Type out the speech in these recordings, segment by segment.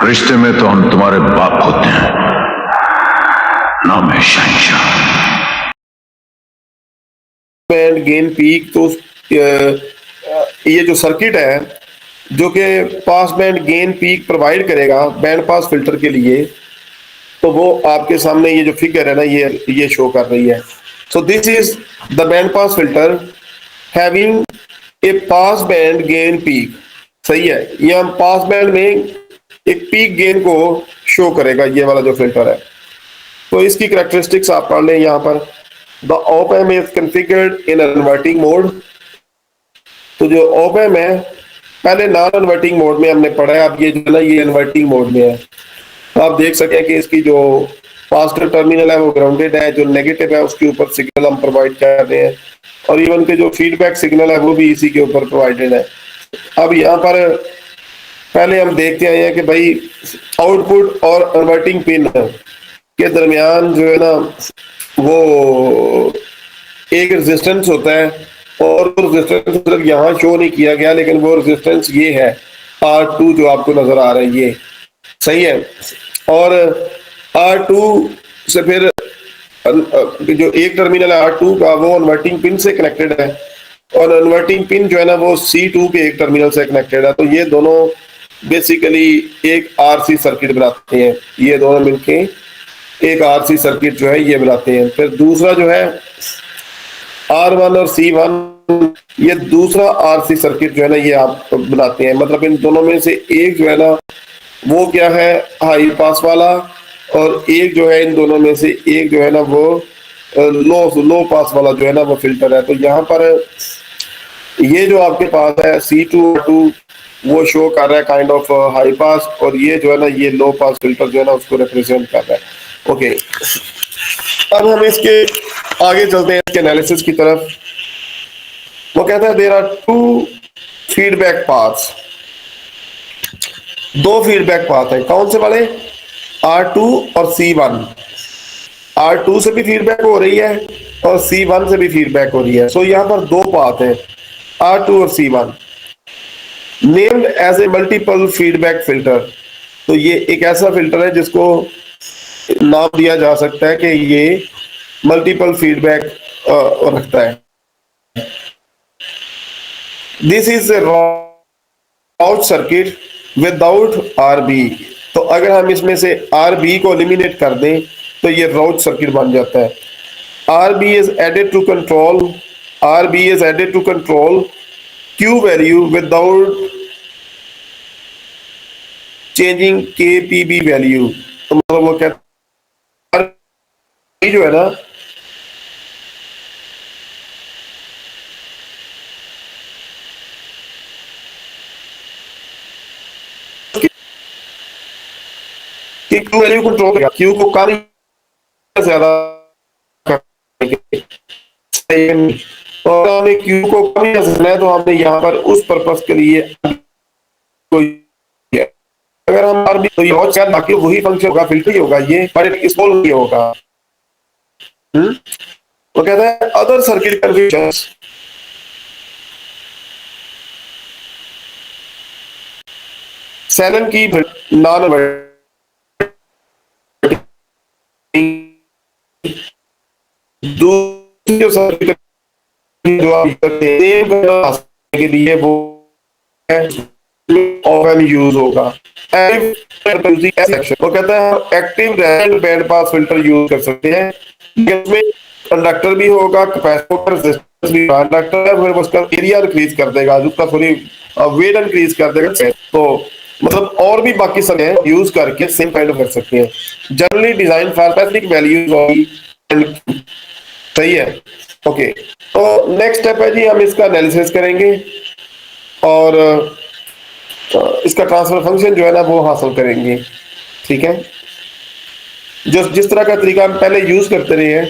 रिश्ते में तो हम तुम्हारे बाप होते हैं, नाम है शहंशाह। बैंड गेन पीक, तो ये जो सर्किट है जो कि pass band gain peak provide करेगा बैंड पास फिल्टर के लिए, तो वो आपके सामने ये जो फिगर है ना ये शो कर रही है। So this is the band pass filter having a pass band gain peak. सही है, ये हम पास बैंड में एक पीक गेन को शो करेगा, ये वाला जो फिल्टर है। तो इसकी कैरेक्टरिस्टिक्स आप पढ़ लें यहाँ पर। The op amp is configured in inverting mode. तो जो ऑप एम है पहले नॉन इन्वर्टिंग मोड में हमने पढ़ा है, अब ये जो है ना ये इन्वर्टिंग मोड में है। तो आप देख सकें कि इसकी जो पॉजिटिव टर्मिनल है वो ग्राउंडेड है, जो नेगेटिव है उसके ऊपर सिग्नल हम प्रोवाइड कर रहे हैं, और इवन के जो फीडबैक सिग्नल है वो भी इसी के ऊपर प्रोवाइडेड है। अब यहाँ पर पहले हम देखते आए हैं कि भाई आउटपुट और कन्वर्टिंग पिन के दरमियान जो है ना वो एक रेजिस्टेंस होता है, और वो रेजिस्टेंस सिर्फ यहाँ शो नहीं किया गया, लेकिन वो रेजिस्टेंस ये है R2 जो आपको नजर आ रहा है ये। सही है, और R2 से फिर जो एक टर्मिनल है R2 का वो इन्वर्टिंग पिन से कनेक्टेड है, और इन्वर्टिंग पिन जो है ना वो C2 के एक टर्मिनल से कनेक्टेड है। तो ये दोनों बेसिकली एक RC सर्किट बनाते हैं, ये दोनों मिलके एक RC सर्किट जो है ये बनाते हैं। फिर दूसरा जो है R1 और C1, ये दूसरा RC सर्किट जो है ना ये आप बनाते हैं। मतलब इन दोनों में से एक जो है ना वो क्या है हाई पास वाला, और एक जो है इन दोनों में से एक जो है ना वो लो पास वाला जो है ना वो फिल्टर है। तो यहाँ पर ये जो आपके पास है C2 वो शो कर रहा है काइंड ऑफ हाई पास, और ये जो है ना ये लो पास फिल्टर जो है ना उसको रिप्रेजेंट कर रहा है। ओके, अब हम इसके आगे चलते हैं इसके एनालिसिस की तरफ। वो कहता है there are two feedback paths, दो फीडबैक पाथ है। कौन से वाले? R2 और C1। R2 से भी फीडबैक हो रही है और C1 से भी फीडबैक हो रही है। सो यहाँ पर दो पाथ है R2 और C1, named as a multiple feedback filter. तो ये एक ऐसा फिल्टर है जिसको नाम दिया जा सकता है कि ये मल्टीपल फीडबैक रखता है। This is a route circuit without RB। तो अगर हम इसमें से RB को एलिमिनेट कर दें तो ये राउट सर्किट बन जाता है। RB is added to control, RB is added to control Q value without changing KPB value। तो मतलब वो कहता है जो है ना कि Q वैल्यू कंट्रोल करेगा, Q को कम या ज्यादा और हमें Q को कम या ज्यादा है तो हमने यहाँ पर उस पर्पस के लिए अगर हम RB तो ये बहुत शायद बाकी वही फंक्शन होगा, फिल्टर ही होगा ये, पर स्मॉल नहीं होगा। वो कहता है अदर सर्किट कन्फिगरेशंस, शैनन की नॉन दूसरी सर्किट जो आप के लिए वो ऑफन यूज होगा। वो कहता है active band pass filter use कर सकते हैं, इसमें कंडक्टर भी होगा, कैपेसिटर रेजिस्टेंस भी कंडक्टर है, फिर उसका एरिया इंक्रीज कर देगा, उसका थोड़ी वेट इंक्रीज कर देगा। तो मतलब और भी बाकी सब है यूज करके सेम काइंड ऑफ कर सकते हैं। Generally design for specific values. सही है, ओके। तो नेक्स्ट स्टेप है जी हम इसका एनालिसिस करेंगे और इसका ट्रांसफर फंक्शन जो है ना वो हासिल करेंगे। ठीक है, जो जिस तरह का तरीका हम पहले यूज करते रहे हैं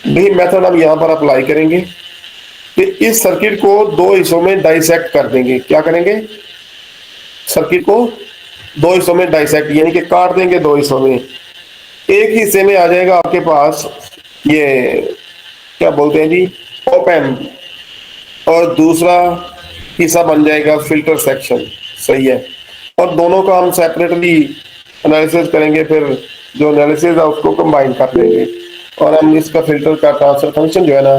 वही मेथड हम यहाँ पर अप्लाई करेंगे कि इस सर्किट को दो हिस्सों में डाइसेक्ट कर देंगे। क्या करेंगे? सर्किट को दो हिस्सों में डाइसेक्ट यानी कि काट देंगे दो हिस्सों में। एक हिस्से में आ जाएगा आपके पास ये क्या बोलते हैं जी ऑप एम्प, और दूसरा हिस्सा बन जाएगा फिल्टर सेक्शन। सही है, और दोनों का हम सेपरेटली एनालिसिस करेंगे, फिर जो एनालिसिस है उसको कंबाइन कर लेंगे और हम इसका फिल्टर का ट्रांसफर फंक्शन जो है ना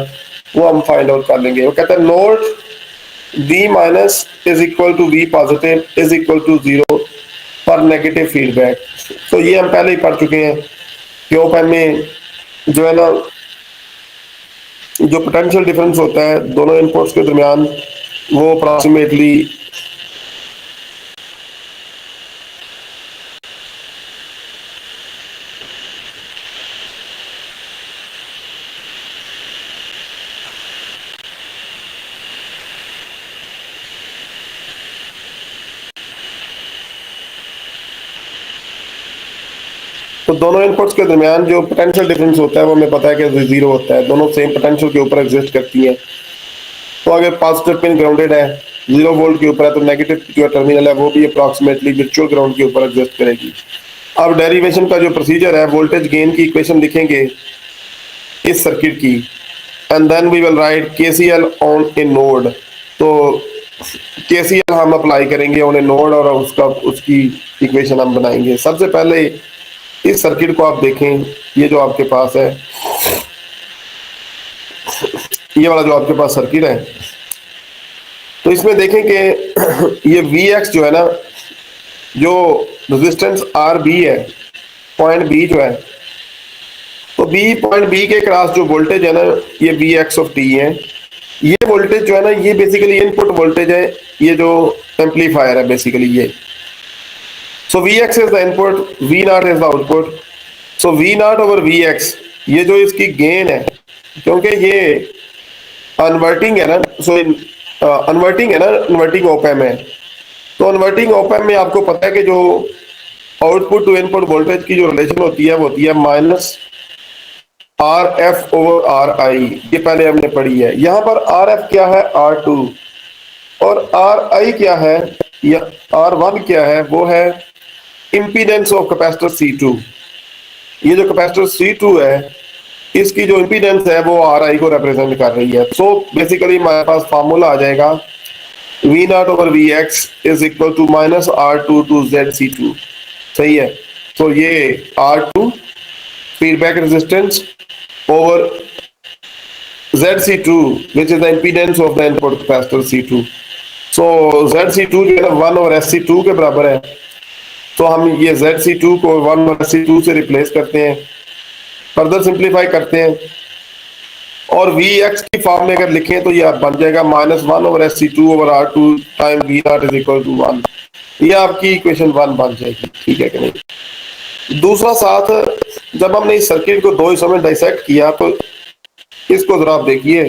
वो हम फाइंड आउट कर लेंगे। वो कहता है note v minus is equal to v positive is equal to 0 for negative feedback. तो ये हम पहले ही पढ़ चुके हैं कि ओपन में जो है ना जो पोटेंशियल डिफरेंस होता है दोनों इनपुट्स के दरमियान वो अप्रॉक्सीमेटली तो दोनों इनपुट्स के दरमियान जो पोटेंशियल डिफरेंस होता है वो हमें पता है कि 0 होता है, दोनों सेम पोटेंशियल के ऊपर एग्जिस्ट करती हैं। तो अगर पॉजिटिव पिन ग्राउंडेड है 0 वोल्ट के ऊपर है तो नेगेटिव जो टर्मिनल है वो भी अप्रॉक्सीमेटली वर्चुअल ग्राउंड के ऊपर एग्जिस्ट करेगी। अब डेरिवेशन का जो प्रोसीजर है, वोल्टेज गेन की इक्वेशन लिखेंगे इस सर्किट की and then we will write KCL on a node. तो केसीएल हम अप्लाई करेंगे ऑन ए नोड और उसकी इक्वेशन हम बनाएंगे। सबसे पहले इस सर्किट को आप देखें, ये जो आपके पास है, ये वाला जो आपके पास सर्किट है, तो इसमें देखें कि ये Vx जो है ना, जो रेजिस्टेंस RB है, पॉइंट B जो है, तो पॉइंट B के क्रॉस जो वोल्टेज है ना ये Vx ऑफ t है। ये वोल्टेज जो है ना ये बेसिकली इनपुट वोल्टेज है, ये जो एम्पलीफायर है बेसिकली ये। So Vx is the input, V0 is the output. So V0 over Vx, ये जो इसकी गेन है, क्योंकि ये अनवर्टिंग है ना, सो अनवर्टिंग है ना, इन्वर्टिंग ओपैम है, तो इन्वर्टिंग ओपैम में आपको पता है कि जो आउटपुट टू इनपुट वोल्टेज की जो रिलेशन होती है वो होती है माइनस RF ओवर RI। ये पहले हमने पढ़ी है। यहाँ पर RF क्या है, R2, और RI क्या है या R1 क्या है, वो है इम्पीडेंस ऑफ कैपेसिटर C2। ये जो कैपेसिटर C2 है इसकी जो इम्पीडेंस है वो RI को रिप्रेजेंट कर रही है। सो बेसिकली हमारे पास फार्मूला आ जाएगा V0 over Vx is equal to minus R2 to ZC2। सही है। तो ये R2 feedback resistance over ZC2 which is the impedance of the input capacitor C2। So ZC2 जो है ना 1 ओवर SC2 के बराबर है, तो हम ये ZC2 को 1 ओवर SC2 से रिप्लेस करते हैं, फर्दर सिंप्लीफाई करते हैं और Vx की फॉर्म में अगर लिखें तो ये बन जाएगा minus 1 over SC2 over R2 time V0 is equal to 1। ये आपकी इक्वेशन 1 बन जाएगी। ठीक है कि नहीं। दूसरा साथ जब हमने इस सर्किट को दो हिस्सों में डाइसेक्ट किया तो इसको जरा आप देखिए,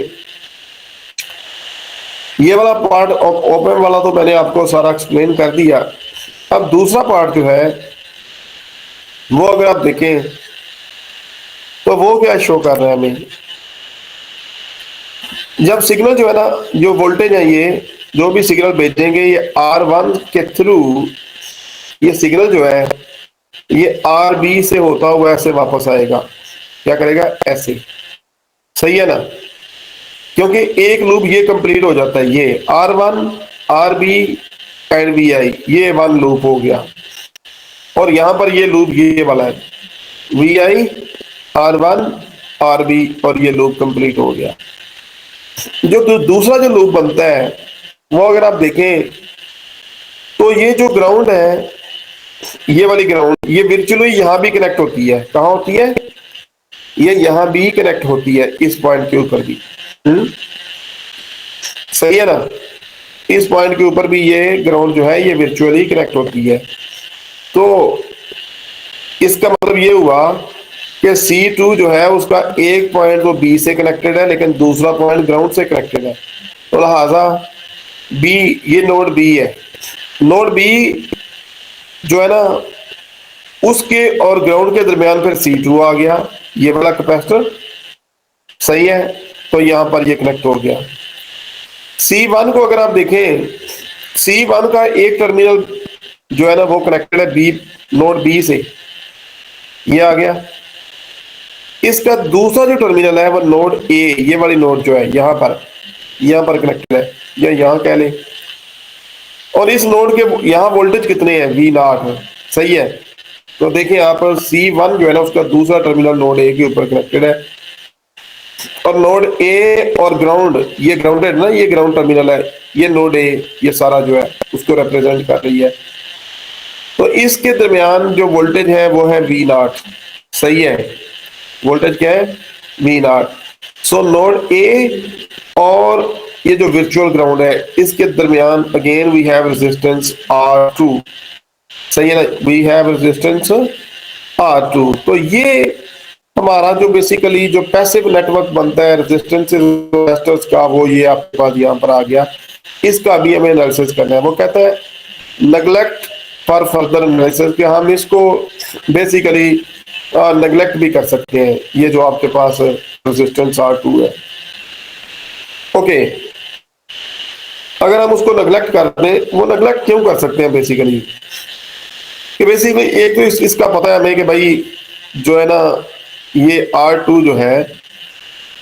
ये वाला पार्ट ओपन वाला तो मैंने आपको सारा एक्सप्लेन कर दिया। अब दूसरा पार्ट जो है वो अगर आप देखें तो वो क्या शो कर रहा है हमें, जब सिग्नल जो है ना, जो वोल्टेज है, ये जो भी सिग्नल भेजेंगे ये R1 के थ्रू ये सिग्नल जो है ये RB से होता हुआ ऐसे वापस आएगा। क्या करेगा, ऐसे। सही है ना, क्योंकि एक लूप ये कंप्लीट हो जाता है, ये R1 RB एंड VI, ये वन लूप हो गया। और यहां पर ये लूप ये वाला है VI R1 RB और ये लूप कंप्लीट हो गया। जो दूसरा जो लूप बनता है वो अगर आप देखें तो ये जो ग्राउंड है, ये वाली ग्राउंड, ये वर्चुअली यहां भी कनेक्ट होती है। कहां होती है, ये यहां भी कनेक्ट होती है, इस पॉइंट के ऊपर भी। सही है ना, इस पॉइंट के ऊपर भी ये ग्राउंड जो है ये वर्चुअली कनेक्ट होती है। तो इसका मतलब ये हुआ कि C2 जो है उसका एक पॉइंट तो B से कनेक्टेड है लेकिन दूसरा पॉइंट ग्राउंड से कनेक्टेड है, तो लिहाजा B, ये नोड B है। नोड B जो है ना उसके और ग्राउंड के दरमियान फिर C2 आ गया, ये वाला कैपेसिटर। सही है, तो यहां पर ये कनेक्ट हो गया। C1 को अगर आप देखें, C1 का एक टर्मिनल जो है ना वो कनेक्टेड है B, नोड B से, ये आ गया। इसका दूसरा जो टर्मिनल है वो नोड A, ये वाली नोड जो है यहां पर कनेक्टेड है, या यहां कह ले। और इस नोड के यहाँ वोल्टेज कितने हैं, V0 सही है। तो देखिए यहाँ पर C1 जो है ना उसका दूसरा टर्मिनल नोड ए के ऊपर कनेक्टेड है, और नोड ए और ग्राउंड, ये ग्राउंडेड ना, ये ग्राउंड टर्मिनल है, ये नोड ए, ये सारा जो है उसको रिप्रेजेंट कर रही है। तो इसके दरमियान जो वोल्टेज है वो है V0 सही है। वोल्टेज क्या है, V0। सो नोड ए और ये जो वर्चुअल ग्राउंड है इसके दरमियान again we have resistance R2 सही है ना, वी हैव रेजिस्टेंस R2। तो ये हमारा जो बेसिकली जो पैसिव नेटवर्क बनता है रेजिस्टेंस का, वो ये आपके पास यहाँ पर आ गया। इसका भी हमें एनालिसिस करना है। वो कहता है नेग्लेक्ट फॉर फर्दर एनालिसिस, कि हम इसको बेसिकली नेग्लेक्ट भी कर सकते हैं, ये जो आपके पास रेजिस्टेंस R2 है। ओके, अगर हम उसको नेग्लेक्ट कर दें, वो नेग्लेक्ट क्यों कर सकते हैं बेसिकली, कि बेसिकली एक तो इसका पता है हमें कि भाई जो है ना ये R2 जो है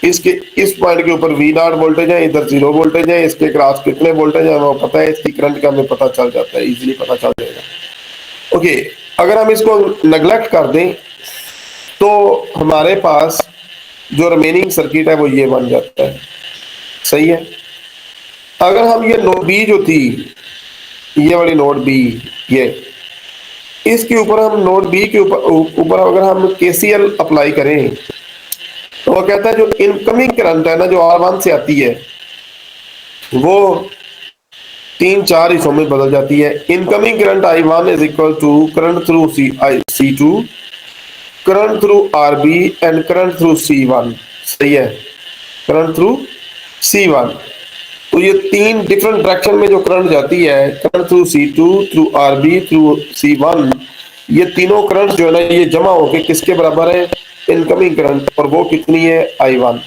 इसके इस पॉइंट के ऊपर V0 वोल्टेज है, इधर 0 वोल्टेज है, इसके क्रॉस कितने वोल्टेज है वो पता है, इसकी करंट का हमें पता चल जाता है, इजीली पता चल जाएगा। ओके, अगर हम इसको नेग्लेक्ट कर दें तो हमारे पास जो रिमेनिंग सर्किट है वो ये बन जाता है सही है। अगर हम ये नोड बी जो थी, ये वाली नोड बी, ये इसके ऊपर हम नोड बी के ऊपर अगर हम KCL अप्लाई करें तो वो कहता है जो इनकमिंग करंट है ना जो R1 से आती है वो 3-4 हिस्सों में बदल जाती है। Incoming current I1 is equal to current through C2, current through RB and current through C1 सही है, करंट थ्रू C1। तो ये तीन डिफरेंट डायरेक्शन में जो करंट जाती है, current through C2, through RB, through C1, ये तीनों करंट जो है ना ये जमा होके किसके बराबर है, इनकमिंग करंट, और वो कितनी है I1।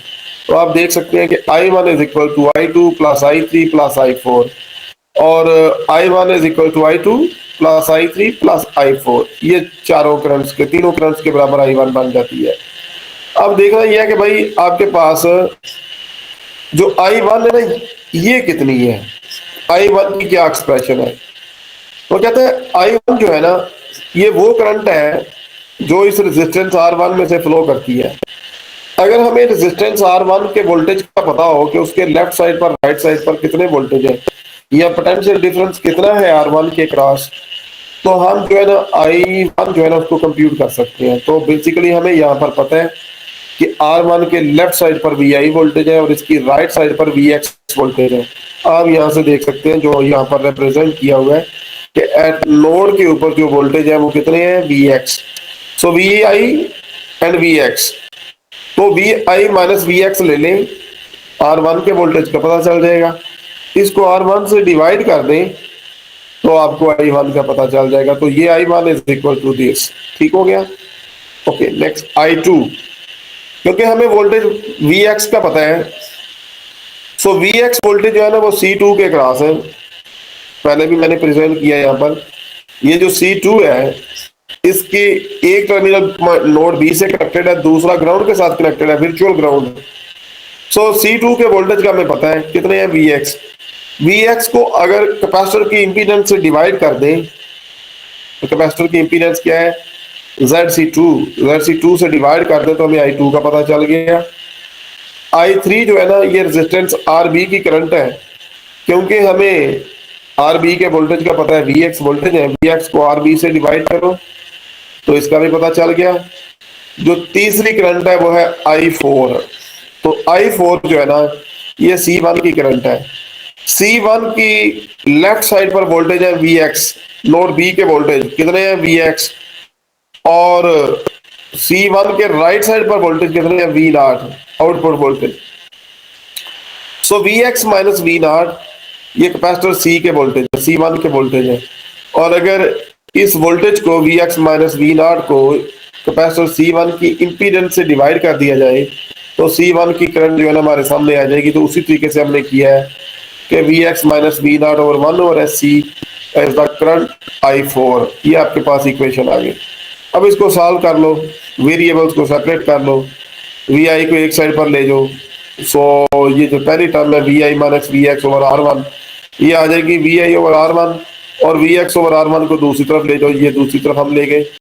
तो आप देख सकते हैं कि I1 is equal to I2 plus I3 plus I4, और I1 is equal to I2 plus I3 plus I4, ये चारों करंट्स के, तीनों करंट्स के बराबर I1 बन जाती है। अब देखना यह है कि भाई आपके पास जो I1 है ना ये कितनी है, I1 की क्या एक्सप्रेशन है। वो कहते हैं I1 जो है ना ये वो करंट है जो इस रेजिस्टेंस R1 में से फ्लो करती है। अगर हमें रेजिस्टेंस R1 के वोल्टेज का पता हो कि उसके लेफ्ट साइड पर राइट साइड पर कितने वोल्टेज है या पोटेंशियल डिफरेंस कितना है R1 के क्रॉस, तो हम जो है ना I1 जो है ना उसको कंप्यूट कर सकते हैं। तो बेसिकली हमें यहाँ पर पता है कि R1 के लेफ्ट साइड पर VI वोल्टेज है और इसकी राइट साइड पर VX वोल्टेज है। आप यहाँ से देख सकते हैं जो यहाँ पर रिप्रेजेंट किया हुआ है कि एट नोड के ऊपर जो वोल्टेज है वो कितने हैं, VX। So VI and VX, तो VI माइनस VX ले लें, R1 के वोल्टेज का पता चल जाएगा। इसको R1 से डिवाइड कर दें तो आपको I1 का पता चल जाएगा। तो ये I1 is equal to this, ठीक हो गया। ओके, नेक्स्ट I2, क्योंकि हमें वोल्टेज Vx का पता है, सो Vx वोल्टेज जो है ना वो C2 के क्रॉस है, पहले भी मैंने प्रेजेंट किया यहाँ पर। ये जो C2 है इसके एक टर्मिनल नोड B से कनेक्टेड है, दूसरा ग्राउंड के साथ कनेक्टेड है, वर्चुअल ग्राउंड। सो C2 के वोल्टेज का हमें पता है कितने हैं, Vx। Vx को अगर कैपेसिटर की इंपीडेंस से डिवाइड कर दें तो कैपेसिटर की इंपीडेंस क्या है, ZC2 से डिवाइड कर दे तो हमें I2 का पता चल गया। I3 जो है ना ये रेजिस्टेंस RB की करंट है, क्योंकि हमें RB के वोल्टेज का पता है, VX वोल्टेज है, VX को RB से डिवाइड करो तो इसका भी पता चल गया। जो तीसरी करंट है वो है I4, तो I4 जो है ना ये C1 की करंट है। C1 की लेफ्ट साइड पर वोल्टेज है VX, नोड B के वोल्टेज कितने हैं, VX, और C1 के राइट साइड पर वोल्टेज कितने हैं, V0 आउटपुट वोल्टेज। सो VX माइनस V0 ये कैपेसिटर C के वोल्टेज, C1 के वोल्टेज है, और अगर इस वोल्टेज को VX माइनस V0 को कैपेसिटर C1 की इंपीडेंस से डिवाइड कर दिया जाए तो C1 की करंट जो है ना हमारे सामने आ जाएगी। तो उसी तरीके से हमने किया है कि VX minus V0 over 1 over SC is the current I4। ये आपके पास इक्वेशन आ गई। अब इसको सॉल्व कर लो, वेरिएबल्स को सेपरेट कर लो, VI को एक साइड पर ले जाओ। सो ये जो पहली टर्म है VI minus VX over R1, ये आ जाएगी V I over R one, और V X over R one को दूसरी तरफ ले जाओ, ये दूसरी तरफ हम ले गए।